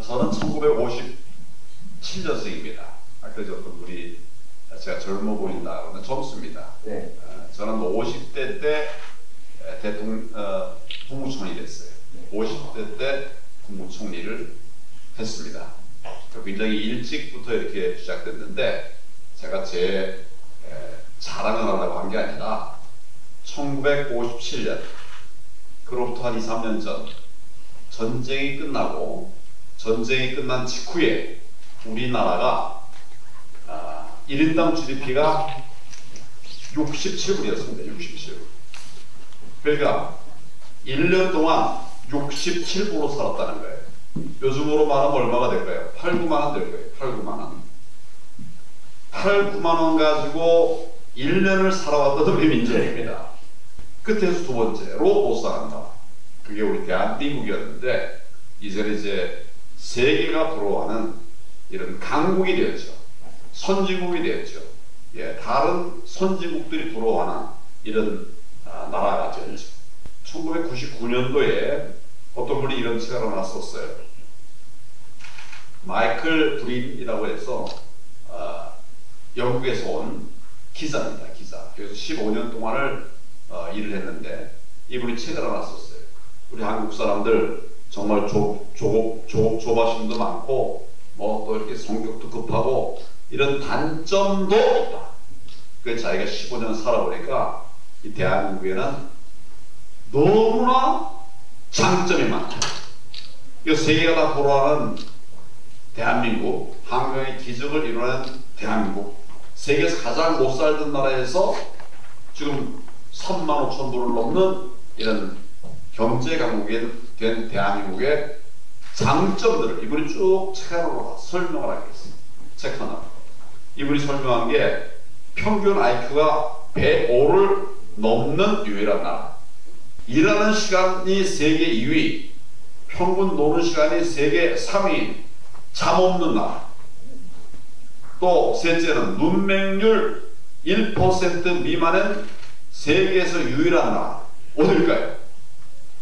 저는 1957년생입니다. 아까 어떤 분이 제가 젊어 보인다 그러면 젊습니다. 네. 저는 50대 때 국무총리 됐어요. 50대 때 국무총리를 했습니다. 굉장히 일찍부터 이렇게 시작됐는데 제가 제 자랑을 하려고 한 게 아니라 1957년 그로부터 한 2, 3년 전 전쟁이 끝나고 전쟁이 끝난 직후에 우리나라가 1인당 GDP가 67불이었습니다. 67불. 그러니까 1년 동안 67불로 살았다는 거예요. 요즘으로 말하면 얼마가 될까요? 8, 9만 원 될 거예요. 8, 9만 원. 8, 9만 원 가지고 1년을 살아왔던 우리 민족입니다. 끝에서 두 번째로 못 살았다. 그게 우리 대한민국이었는데 이제는 이제 세계가 부러워하는 이런 강국이 되었죠. 선진국이 되었죠. 예, 다른 선진국들이 부러워하는 이런 나라가 되었죠. 1999년도에 어떤 분이 이런 책을 하나 썼어요. 마이클 브린이라고 해서 영국에서 온 기자입니다. 기자. 그래서 15년 동안을 일을 했는데 이분이 책을 하나 썼어요. 우리 한국 사람들 정말 조바심도 많고 뭐 또 이렇게 성격도 급하고 이런 단점도 있다. 그 자기가 15년 살아보니까 이 대한민국에는 너무나 장점이 많다. 이 세계가 다 부러워하는 대한민국, 한국의 기적을 이루는 대한민국, 세계에서 가장 못 살던 나라에서 지금 3만 5천 불을 넘는 이런 경제 강국이 된 대한민국의 장점들을 이분이 쭉 책 하나로 설명을 하겠습니다. 책 하나. 이분이 설명한 게 평균 IQ가 105를 넘는 유일한 나라. 일하는 시간이 세계 2위, 평균 노는 시간이 세계 3위, 잠 없는 나라. 또 셋째는 문맹률 1% 미만은 세계에서 유일한 나라. 어딜까요?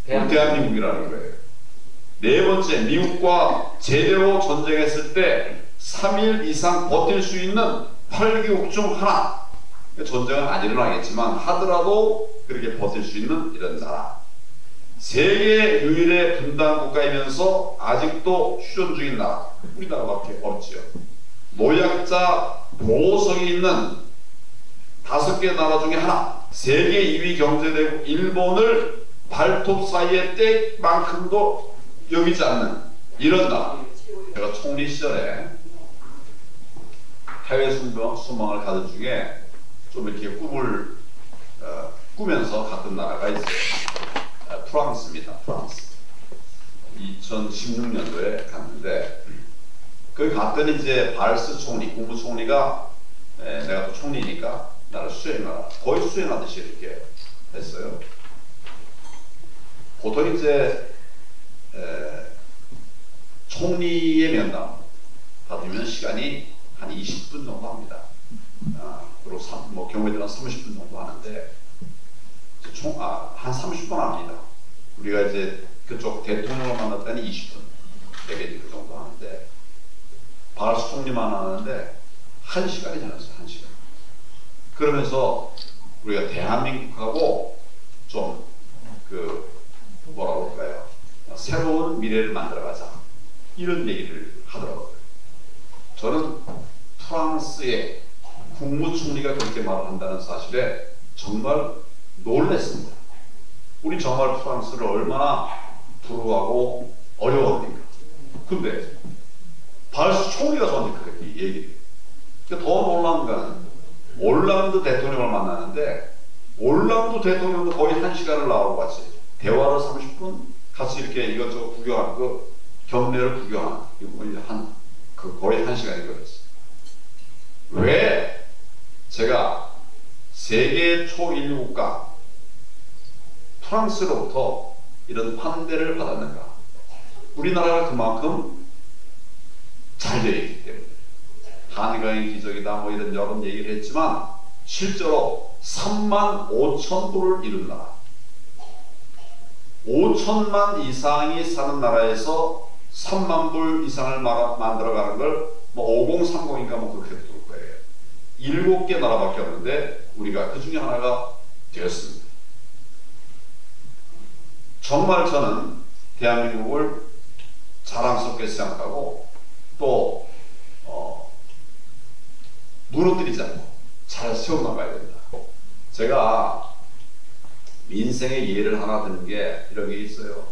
대한민국이라는 거예요. 네 번째, 미국과 제대로 전쟁했을 때 3일 이상 버틸 수 있는 8개국 중 하나. 전쟁은 안 일어나겠지만 하더라도 그렇게 버틸 수 있는 이런 나라. 세계 유일의 분단 국가이면서 아직도 휴전 중인 나라. 우리나라밖에 없지요. 노약자 보호석이 있는 5개 나라 중에 하나. 세계 2위 경제대국 일본을 발톱 사이에 떼만큼도 여기지 않는 이런 나라. 제가 총리 시절에 해외 순방을 가던 중에 좀 이렇게 꿈을 꾸면서 갔던 나라가 있어요. 프랑스입니다. 프랑스. 2016년도에 갔는데 거기 갔더니 이제 발스 총리, 국무총리가 내가 또 총리니까 나를 수행하라. 거의 수행하듯이 이렇게 했어요. 보통 이제 총리의 면담 받으면 시간이 한 20분 정도 합니다. 그리고 뭐 경우에 따라 30분 정도 하는데 한 30분 합니다. 우리가 이제 그쪽 대통령을 만났더니 20분 내게 그 정도 하는데 바르스 총리만 하는데 1시간이 지났어요. 1시간. 그러면서 우리가 대한민국하고 좀 뭐라고 할까요? 새로운 미래를 만들어가자 이런 얘기를 하더라고요. 저는 프랑스의 국무총리가 그렇게 말을 한다는 사실에 정말 놀랐습니다. 우리 정말 프랑스를 얼마나 부러워하고 어려워합니까? 근데 발스 총리가 저한테 그렇게 얘기해요. 그러니까 더 놀라운 건 올랑드 대통령을 만나는데 올랑드 대통령도 거의 1시간을 나오고 같이 대화를 30분 같이 이렇게 이것저것 구경하는 그 경례를 구경하는 거의 1시간이 걸렸어요. 왜 제가 세계 초인류 국가 프랑스로부터 이런 환대를 받았는가? 우리나라가 그만큼 잘 되어 있기 때문에 한강의 기적이다 뭐 이런 여러 얘기를 했지만 실제로 3만 5천 불을 이룬 나라, 5천만 이상이 사는 나라에서 3만 불 이상을 만들어가는 걸 뭐 5030인가 뭐 그렇게 될 거예요. 7개 나라밖에 없는데 우리가 그 중에 하나가 되었습니다. 정말 저는 대한민국을 자랑스럽게 생각하고 또 무너뜨리지 않고 잘 세워나가야 된다. 제가 민생의 예를 하나 드는 게 이런 게 있어요.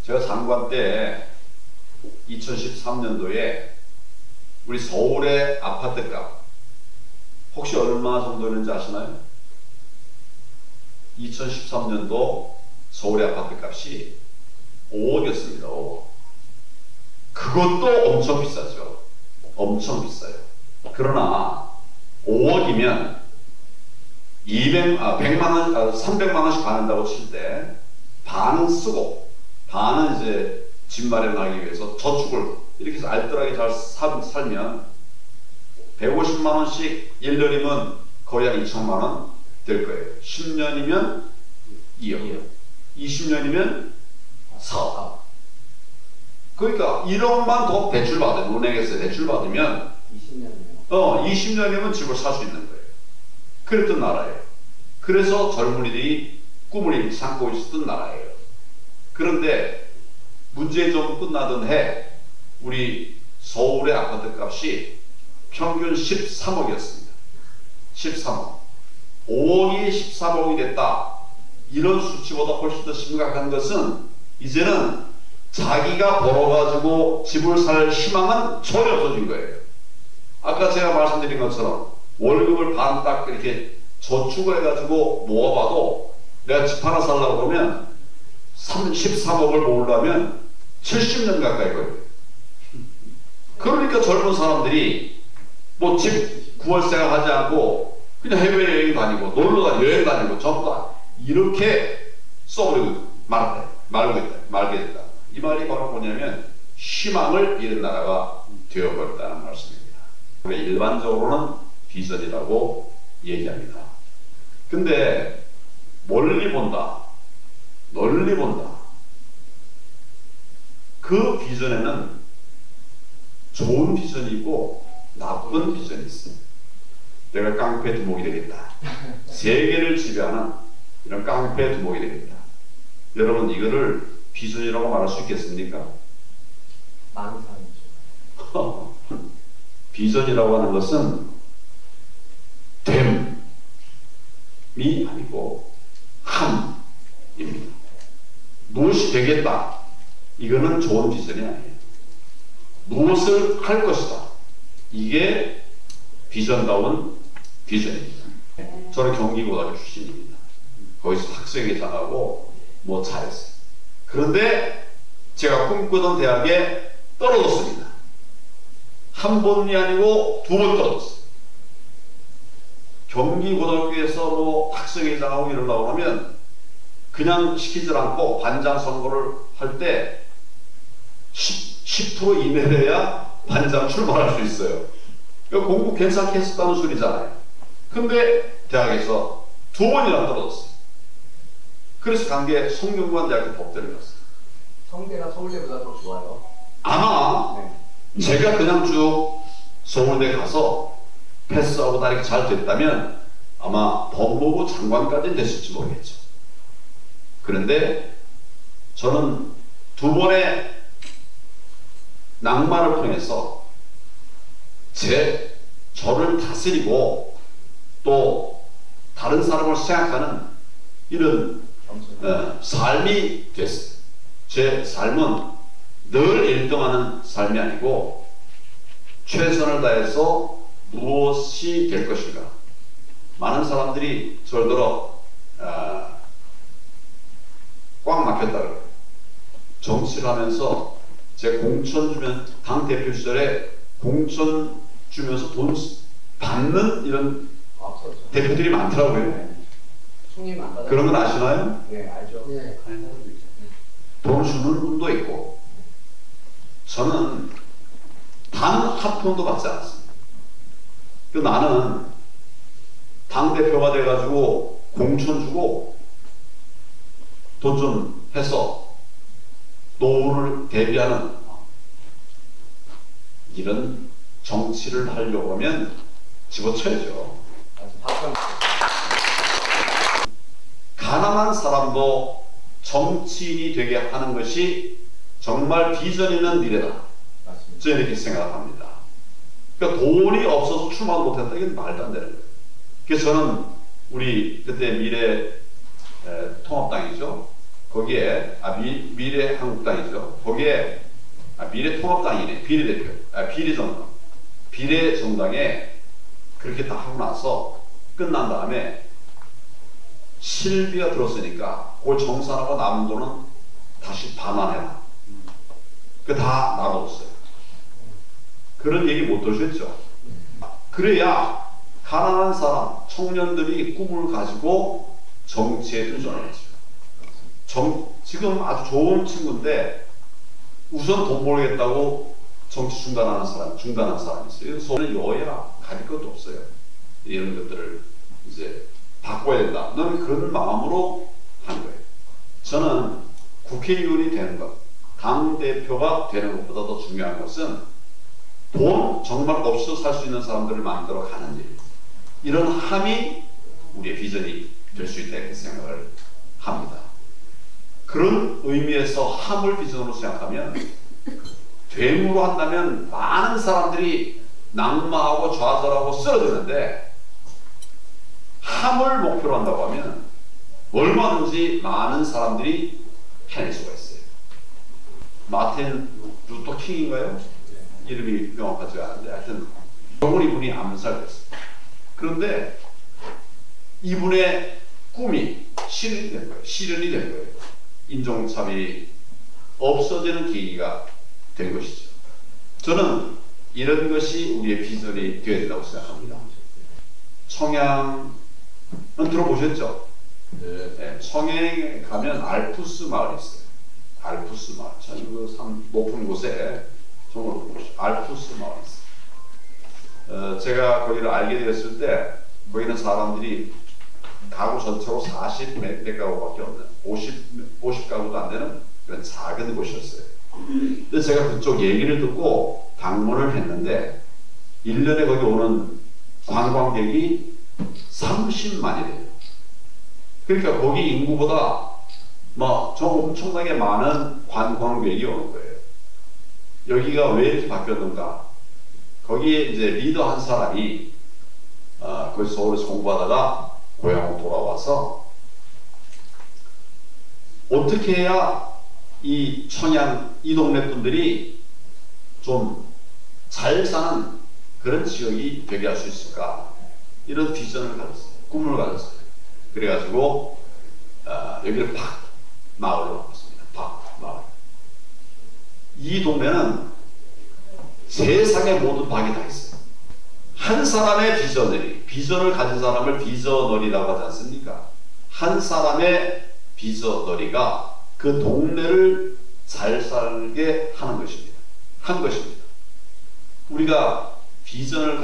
제가 장관 때 2013년도에 우리 서울의 아파트값 혹시 얼마 정도였는지 아시나요? 2013년도 서울의 아파트값이 5억이었습니다. 5억. 그것도 엄청 비싸죠. 엄청 비싸요. 그러나 5억이면 300만 원씩 받는다고 칠 때 반은 쓰고 반은 이제 집 마련하기 위해서 저축을 이렇게 해서 알뜰하게 잘 살면 150만 원씩 1년이면 거의 한 2천만 원 될 거예요. 10년이면 2억, 20년이면 4억. 그러니까 1억만 더 대출 받으면, 은행에서 대출 받으면 20년이면 집을 살 수 있는 거예요. 그랬던 나라예요. 그래서 젊은이들이 꿈을 삼고 있었던 나라예요. 그런데 문재인 정부 끝나던 해 우리 서울의 아파트 값이 평균 13억이었습니다. 13억. 5억이 13억이 됐다. 이런 수치보다 훨씬 더 심각한 것은 이제는 자기가 벌어가지고 집을 살 희망은 전혀 없어진 거예요. 아까 제가 말씀드린 것처럼 월급을 반 딱 이렇게 저축을 해가지고 모아봐도 내가 집 하나 살려고 그러면 13억을 모으려면 70년 가까이 걸려요. 그러니까 젊은 사람들이 뭐 집 구할 생각하지 않고 그냥 해외여행 다니고 놀러 다니고 여행 다니고 전부 다 이렇게 써버리고 말게 됐다. 이 말이 바로 뭐냐면 희망을 잃은 나라가 되어버렸다는 말씀입니다. 일반적으로는 비전이라고 얘기합니다. 근데 멀리 본다, 널리 본다. 그 비전에는 좋은 비전이 있고 나쁜 비전이 있어요. 내가 깡패 두목이 되겠다. 세계를 지배하는 이런 깡패 두목이 되겠다. 여러분 이거를 비전이라고 말할 수 있겠습니까? 망상이죠. 비전이라고 하는 것은 됨이 아니고 함입니다. 무엇이 되겠다. 이거는 좋은 비전이 아니에요. 무엇을 할 것이다. 이게 비전다운 비전입니다. 저는 경기고등학교 출신입니다. 거기서 학생회장하고 뭐 잘했어요. 그런데 제가 꿈꾸던 대학에 떨어졌습니다. 한 번이 아니고 2번 떨어졌어요. 경기고등학교에서 뭐 학생회장하고 이러려고 하면 그냥 시키지 않고 반장 선거를 할 때 10% 이내여야 반장 출마할 수 있어요. 그러니까 공부 괜찮게 했었다는 소리잖아요. 근데 대학에서 2번이나 떨어졌어요. 그래서 간 게 성균관대학교 법대를 갔어요. 성대가 서울대보다 더 좋아요? 아마 네. 제가 그냥 쭉 서울대 가서 패스하고 다 이렇게 잘 됐다면 아마 법무부 장관까지는 됐을지 모르겠죠. 그런데 저는 2번의 낭만을 통해서 저를 다스리고 또 다른 사람을 생각하는 이런 삶이 됐어요. 제 삶은 늘 1등하는 삶이 아니고 최선을 다해서 무엇이 될 것인가. 많은 사람들이 저를 들어 꽉 막혔다 그래요. 정치를 하면서 제 공천 주면 당대표 시절에 공천 주면서 돈 받는 이런 대표들이 많더라고요. 총님 안 받아요? 그런 건 아시나요? 네, 알죠. 네. 돈 주는 분도 있고. 저는 단 한 푼도 받지 않았습니다. 나는 당대표가 돼가지고 공천 주고 돈 좀 해서 노후를 대비하는 이런 정치를 하려고 하면 집어쳐야죠. 가난한 사람도 정치인이 되게 하는 것이 정말 비전 있는 미래다. 저는 이렇게 생각합니다. 그러니까 돈이 없어서 출마도 못했다. 이건 말도 안 되는 거예요. 그래서 저는 우리 그때 통합당이죠. 거기에 미래한국당이죠. 거기에 미래통합당이네. 비례정당. 비례정당에 그렇게 다 하고 나서 끝난 다음에 실비가 들었으니까 그걸 정산하고 남은 돈은 다시 반환해라. 그 다 나눠줬어요. 그런 얘기 못 들으셨죠? 그래야 가난한 사람, 청년들이 꿈을 가지고 정치에 도전하죠. 지금 아주 좋은 친구인데 우선 돈 벌겠다고 정치 중단한 사람이 있어요. 손을 여야 가릴 것도 없어요. 이런 것들을 이제 바꿔야 된다. 넌 그런 마음으로 한 거예요. 저는 국회의원이 되는 것, 당대표가 되는 것보다 더 중요한 것은 돈 정말 없이도 살 수 있는 사람들을 만들어 가는 일. 이런 함이 우리의 비전이 될 수 있다 이렇게 생각을 합니다. 그런 의미에서 함을 비전으로 생각하면 되므로 한다면 많은 사람들이 낙마하고 좌절하고 쓰러지는데 함을 목표로 한다고 하면 얼마든지 많은 사람들이 해낼 수가 있어요. 마틴 루터 킹인가요? 이름이 명확하지 않은데 하여튼 이분이 암살됐어요. 그런데 이분의 꿈이 실현이 된 거예요. 인종차별이 없어지는 계기가 된 것이죠. 저는 이런 것이 우리의 비전이 되어야 된다고 생각합니다. 청양은 들어보셨죠? 네. 청양에 가면 알프스 마을이 있어요. 알프스 마을. 산 높은 곳에 정말 높은 곳이 알프스 마을이 있어요. 제가 거기를 알게 되었을 때 거기는 사람들이 가구 전체로 40 몇 가구밖에 없는 50 가구도 안 되는 그런 작은 곳이었어요. 근데 제가 그쪽 얘기를 듣고 방문을 했는데 1년에 거기 오는 관광객이 30만이 돼요. 그러니까 거기 인구보다 엄청나게 많은 관광객이 오는 거예요. 여기가 왜 이렇게 바뀌었는가? 거기에 이제 리더 한 사람이 거기 서울에서 공부하다가 고향으로 돌아와서 어떻게 해야 이 청양 이 동네 분들이 좀 잘 사는 그런 지역이 되게 할 수 있을까? 이런 비전을 가졌어요. 꿈을 가졌어요. 그래가지고 여기를 박 마을로 바꿨습니다. 박 마을. 이 동네는 세상의 모든 박이 다 있어요. 한 사람의 비전을 가진 사람을 비저너리라고 하지 않습니까? 한 사람의 비저너리가 그 동네를 잘 살게 하는 것입니다. 한 것입니다. 우리가 비전을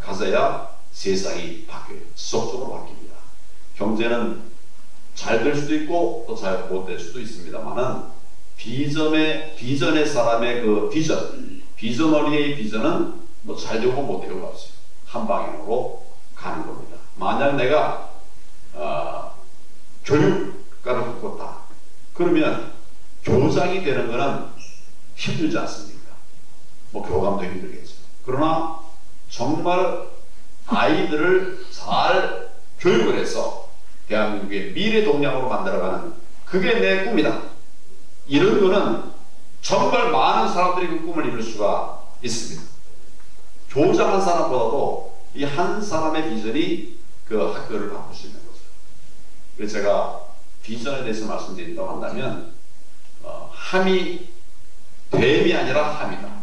가져야 세상이 바뀌어요. 지속적으로 바뀝니다. 경제는 잘 될 수도 있고 또 잘 못 될 수도 있습니다만은 비전의 사람의 그 비저너리의 비전은 뭐 잘 되고 못 되고가 없어요. 한 방향으로 가는 겁니다. 만약 내가 교육과를 바꿨다. 그러면 교장이 되는 거는 힘들지 않습니까? 뭐 교감도 힘들겠죠. 그러나 정말 아이들을 잘 교육을 해서 대한민국의 미래 동력으로 만들어가는 그게 내 꿈이다. 이런 거는 정말 많은 사람들이 그 꿈을 이룰 수가 있습니다. 교장 한 사람보다도 이 한 사람의 비전이 그 학교를 바꿀 수 있는 거죠. 그래서 제가 비전에 대해서 말씀드린다고 한다면 함이 됨이 아니라 함이다.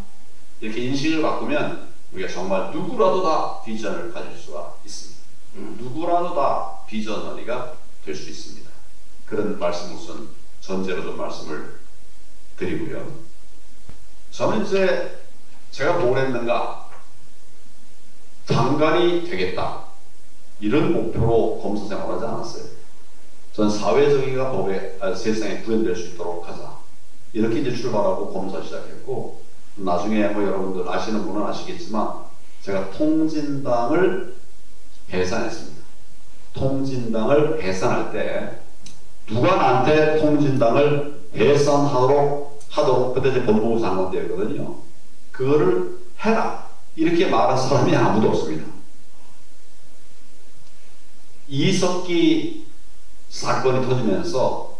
이렇게 인식을 바꾸면 우리가 정말 누구라도 다 비전을 가질 수가 있습니다. 누구라도 다 비전너리가 될 수 있습니다. 그런 말씀 우선 전제로 좀 말씀을 드리고요. 저는 이제 제가 뭘 했는가? 장관이 되겠다. 이런 목표로 검사 생활하지 않았어요. 저는 사회정의가 세상에 구현될 수 있도록 하자. 이렇게 이제 출발하고 검사 시작했고, 나중에 뭐 여러분들 아시는 분은 아시겠지만 제가 통진당을 해산했습니다. 통진당을 해산할 때 누가 나한테 통진당을 해산하도록 그때 이제 법무부 장관대였거든요. 그거를 해라 이렇게 말한 사람이 아무도 없습니다. 이석기 사건이 터지면서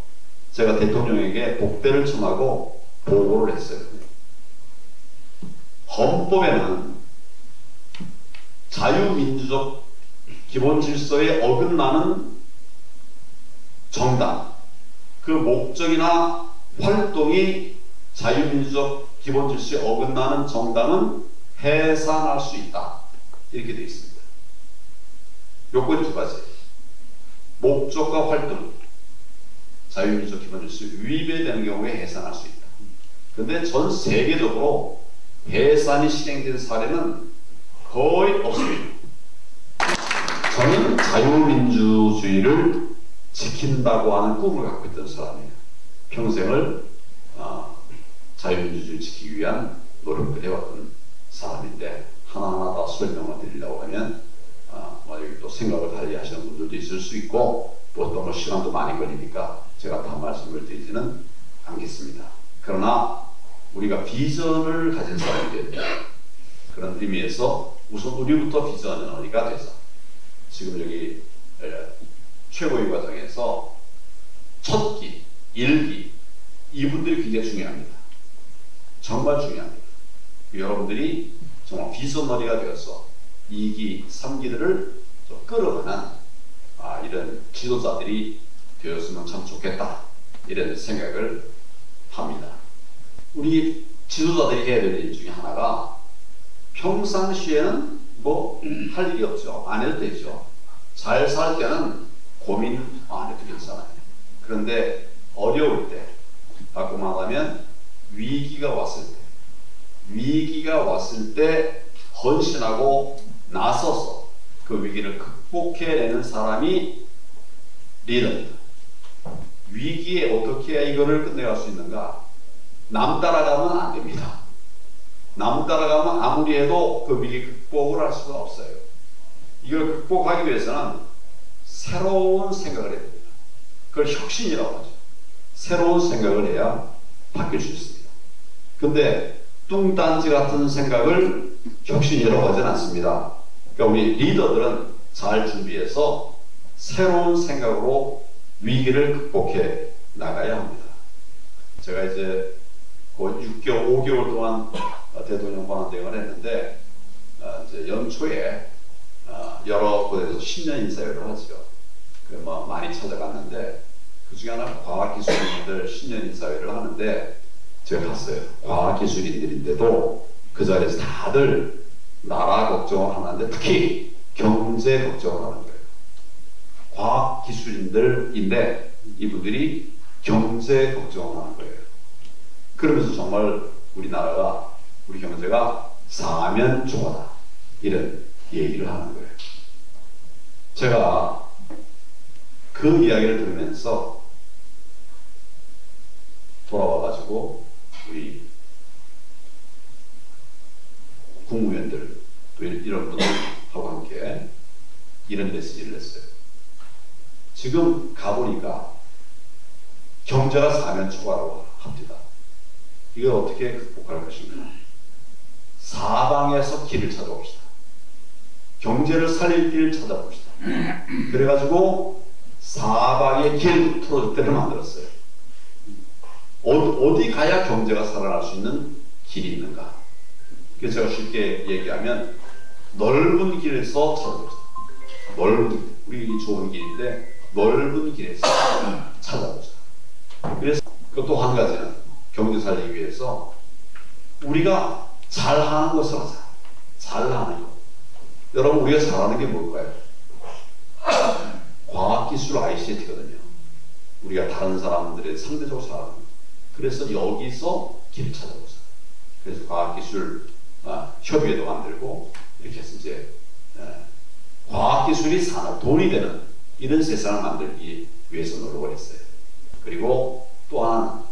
제가 대통령에게 복대를 청하고 보고를 했어요. 헌법에는 자유민주적 기본 질서에 어긋나는 정당, 그 목적이나 활동이 자유민주적 기본 질서에 어긋나는 정당은 해산할 수 있다. 이렇게 되어 있습니다. 요건이 두 가지. 목적과 활동, 자유민주적 기본 질서에 위배되는 경우에 해산할 수 있다. 그런데 전 세계적으로 해산이 실행된 사례는 거의 없습니다. 저는 자유민주주의를 지킨다고 하는 꿈을 갖고 있던 사람이에요. 평생을 자유민주주의를 지키기 위한 노력을 해왔던 사람인데 하나하나 다 설명을 드리려고 하면 여기 또 생각을 달리 하시는 분들도 있을 수 있고 또 어떤 거 시간도 많이 걸리니까 제가 다 말씀을 드리지는 않겠습니다. 그러나 우리가 비전을 가진 사람이 돼야 돼요. 그런 의미에서 우선 우리부터 비전언어리가 돼서 지금 여기 최고위 과정에서 첫 기, 1기 이분들이 굉장히 중요합니다. 정말 중요합니다. 여러분들이 정말 비전언어리가 되어서 2기, 3기들을 좀 끌어가는 이런 지도자들이 되었으면 참 좋겠다 이런 생각을 합니다. 우리 지도자들이 해야 될 일 중에 하나가 평상시에는 뭐 할 일이 없죠. 안 해도 되죠. 잘 살 때는 고민 안 해도 괜찮아요. 그런데 어려울 때, 바꿔 말하면 위기가 왔을 때 헌신하고 나서서 그 위기를 극복해내는 사람이 리더입니다. 위기에 어떻게 해야 이거를 끝내갈 수 있는가? 남 따라가면 안 됩니다. 남 따라가면 아무리 해도 그 위기 극복을 할 수가 없어요. 이걸 극복하기 위해서는 새로운 생각을 해야 됩니다. 그걸 혁신이라고 하죠. 새로운 생각을 해야 바뀔 수 있습니다. 근데 뚱딴지 같은 생각을 혁신이라고 하진 않습니다. 그러니까 우리 리더들은 잘 준비해서 새로운 생각으로 위기를 극복해 나가야 합니다. 제가 이제 거의 6개월, 5개월 동안 대통령 권한대행을 했는데 이제 연초에 여러 곳에서 신년 인사회를 하죠. 뭐 많이 찾아갔는데 그 중에 하나 과학기술인들 신년 인사회를 하는데 제가 갔어요. 과학기술인들인데도 그 자리에서 다들 나라 걱정을 하는데 특히 경제 걱정을 하는 거예요. 과학기술인들인데 이분들이 경제 걱정을 하는 거예요. 그러면서 정말 우리나라가 우리 경제가 사면초가다 이런 얘기를 하는 거예요. 제가 그 이야기를 들으면서 돌아와가지고 우리 국무위원들 또 이런 분들하고 함께 이런 메시지를 냈어요. 지금 가보니까 경제가 사면초가라고 합니다. 이걸 어떻게 극복할 것인가? 사방에서 길을 찾아봅시다. 경제를 살릴 길을 찾아봅시다. 그래가지고 사방에 길 프로젝트를 만들었어요. 어디 가야 경제가 살아날 수 있는 길이 있는가? 그래서 제가 쉽게 얘기하면 넓은 길에서 찾아봅시다. 넓은, 우리 좋은 길인데 넓은 길에서 찾아보자. 그래서 또 한 가지는 경제 살리기 위해서 우리가 잘하는 것을 하자. 잘하는 것. 여러분 우리가 잘하는 게 뭘까요? 과학기술 ICT거든요. 우리가 다른 사람들의 상대적으로 잘하는 것. 그래서 여기서 길을 찾아보자. 그래서 과학기술 협의회도 만들고 이렇게 해서 이제 과학기술이 산업, 돈이 되는 이런 세상을 만들기 위해서 노력을 했어요. 그리고 또 하나는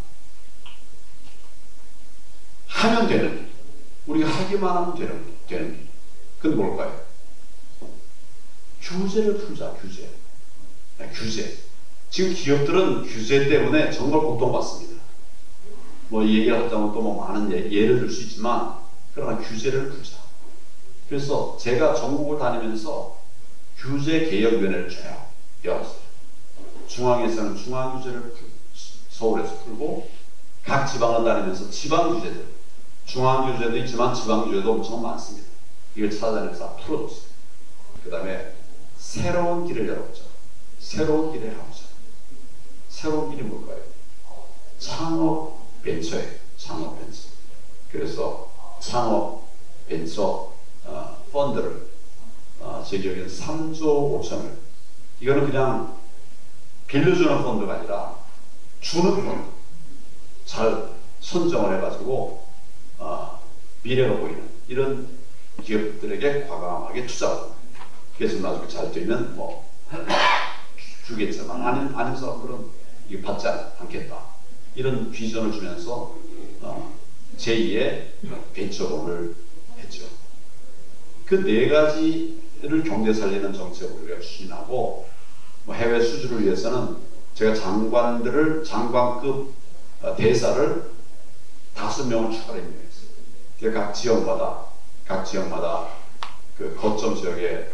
하면 되는 일. 우리가 하기만 하면 되는 일. 그건 뭘까요? 규제를 풀자, 규제. 네, 규제. 지금 기업들은 규제 때문에 정말 고통받습니다. 뭐 이 얘기를 하자면 또 뭐 많은 예를 들 수 있지만, 그러나 규제를 풀자. 그래서 제가 전국을 다니면서 규제개혁위원회를 쭉 열었어요. 중앙에서는 중앙규제를 서울에서 풀고, 각 지방을 다니면서 지방규제들, 중앙규제도 있지만 지방규제도 엄청 많습니다. 이걸 찾아다니면서 다 풀어줬어요. 그 다음에 새로운 길을 열어보자. 새로운 길을 해보자. 새로운 길이 뭘까요? 창업 벤처예요. 창업 벤처. 그래서 창업 벤처 펀드를 제 기억에는 3조 5천을, 이거는 그냥 빌려주는 펀드가 아니라 주는 펀드, 잘 선정을 해가지고 미래가 보이는 이런 기업들에게 과감하게 투자하고, 그래서 나중에 잘 되면 뭐 주겠지만 아닌 사람들은 이거 받지 않겠다, 이런 비전을 주면서 제2의 벤처론을 했죠. 그 네 가지를 경제 살리는 정책을 우리가 추진하고, 뭐 해외 수주를 위해서는 제가 장관급 대사를 5명을 추가로 임명했어요. 각 지역마다 그 거점 지역의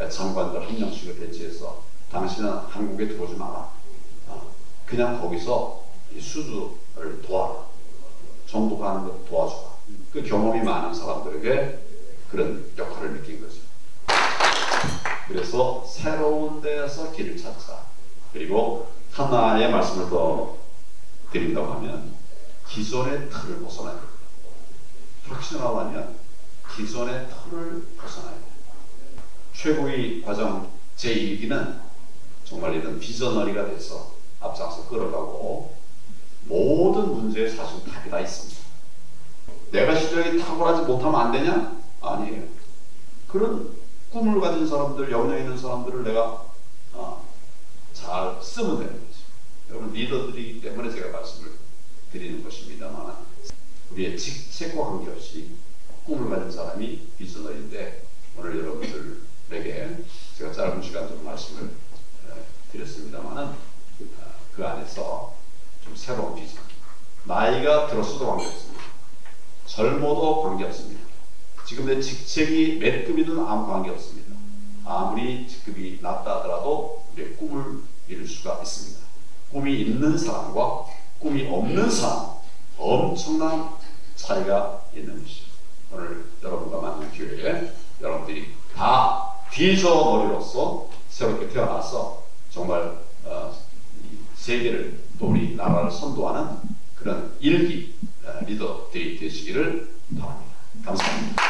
장관들 1명씩을 배치해서 당신은 한국에 들어오지 마라. 그냥 거기서 이 수주를 도와라. 정부가 하는 걸 도와주라. 그 경험이 많은 사람들에게 그런 역할을 느낀 거죠. 그래서 새로운 데서 길을 찾자. 그리고 하나의 말씀을 더 드린다고 하면, 기존의 틀을 벗어나야 됩니다. 프락셔널하면 기존의 틀을 벗어나야 돼요. 최고의 과정 제1기는 정말 이런 비저너리가 돼서 앞장서 끌어가고, 모든 문제에 사실 답이 다 있습니다. 내가 실력이 탁월하지 못하면 안 되냐? 아니에요. 그런 꿈을 가진 사람들, 역량 있는 사람들을 내가 잘 쓰면 되는 거죠. 여러분 리더들이기 때문에 제가 말씀을 드리는 것입니다만, 우리의 직책과 관계없이 꿈을 가진 사람이 비저너리인데, 오늘 여러분들에게 제가 짧은 시간 좀 말씀을 드렸습니다만, 그 안에서 좀 새로운 비전, 나이가 들었어도 관계없습니다. 젊어도 관계없습니다. 지금 내 직책이 몇 급이든 아무 관계없습니다. 아무리 직급이 낮다 하더라도 우리의 꿈을 이룰 수가 있습니다. 꿈이 있는 사람과 꿈이 없는 사람, 엄청난 차이가 있는 것이죠. 오늘 여러분과 만난 기회에 여러분들이 다 비저너리로서 새롭게 태어나서 정말 세계를, 또 우리 나라를 선도하는 그런 일기 리더들이 되시기를 바랍니다. 감사합니다.